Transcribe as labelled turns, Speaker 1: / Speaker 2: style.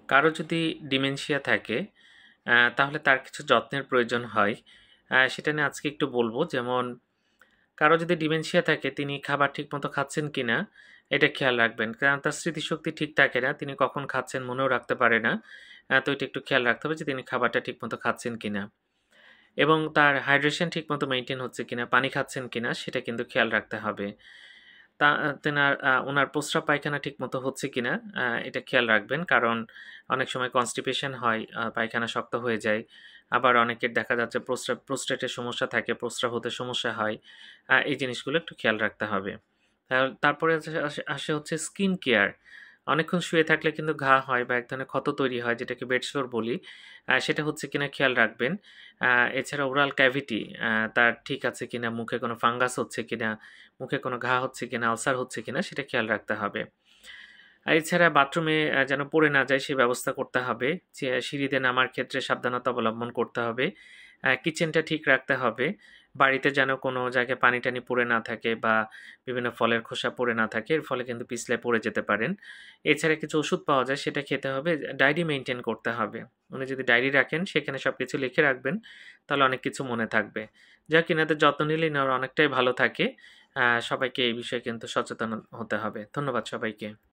Speaker 1: কারো যদি ডিমেনশিয়া থাকে তাহলে তার কিছু যত্নের প্রয়োজন হয়। সেটা নিয়ে আজকে একটু বলব। যেমন কারো যদি ডিমেনশিয়া থাকে তিনি খাবার ঠিকমতো খাচ্ছেন কিনা এটা খেয়াল রাখবেন। কারণ তার স্মৃতিশক্তি ঠিক থাকে না। তিনি কখন খাচ্ছেন মনেও রাখতে পারে না। তো এটা একটু খেয়াল রাখতে হবে যে তিনি খাবারটা ঠিকমতো খাচ্ছেন কিনা। এবং তার হাইড্রেশন ঠিকমতো মেইনটেইন হচ্ছে কিনা, পানি খাচ্ছেন কিনা সেটা কিন্তু খেয়াল রাখতে হবে। তা উনার প্রস্রাব পায়খানা ঠিকমতো হচ্ছে কিনা এটা খেয়াল রাখবেন। কারণ অনেক সময় কনস্টিপেশন হয়, পায়খানা শক্ত হয়ে যায়। আবার অনেকের দেখা যাচ্ছে প্রোস্টেটের সমস্যা থাকে, প্রস্রাব হতে সমস্যা হয়। এই জিনিসগুলো একটু খেয়াল রাখতে হবে। তারপরে আসে হচ্ছে স্কিন কেয়ার। অনেকক্ষণ শুয়ে থাকলে কিন্তু ঘা হয় বা এক ধরনের ক্ষত তৈরি হয় যেটাকে বেড সোর বলি। সেটা হচ্ছে কিনা খেয়াল রাখবেন। এছাড়া ওরাল ক্যাভিটি তার ঠিক আছে কিনা, মুখে কোনো ফাঙ্গাস হচ্ছে কিনা, মুখে কোনো ঘা হচ্ছে কিনা, আলসার হচ্ছে কিনা সেটা খেয়াল রাখতে হবে। আর এছাড়া বাথরুমে যেন পড়ে না যায় সে ব্যবস্থা করতে হবে। সিঁড়িতে নামার ক্ষেত্রে সাবধানতা অবলম্বন করতে হবে। কিচেনটা ঠিক রাখতে হবে। বাড়িতে যেন কোনো জায়গায় পানি-টানি পড়ে না থাকে বা বিভিন্ন ফলের খোসা পড়ে না থাকে। এর ফলে কিন্তু পিছলে পড়ে যেতে পারেন। এছাড়া কিছু ওষুধ পাওয়া যায় সেটা খেতে হবে। ডায়েরি মেইনটেইন করতে হবে। উনি যদি ডায়েরি রাখেন সেখানে সবকিছু লিখে রাখবেন, তাহলে অনেক কিছু মনে থাকবে। যাক এনাদের যত্ন নিলে এনারা অনেকটাই ভালো থাকে। সবাইকে এই বিষয়ে কিন্তু সচেতন হতে হবে। ধন্যবাদ সবাইকে।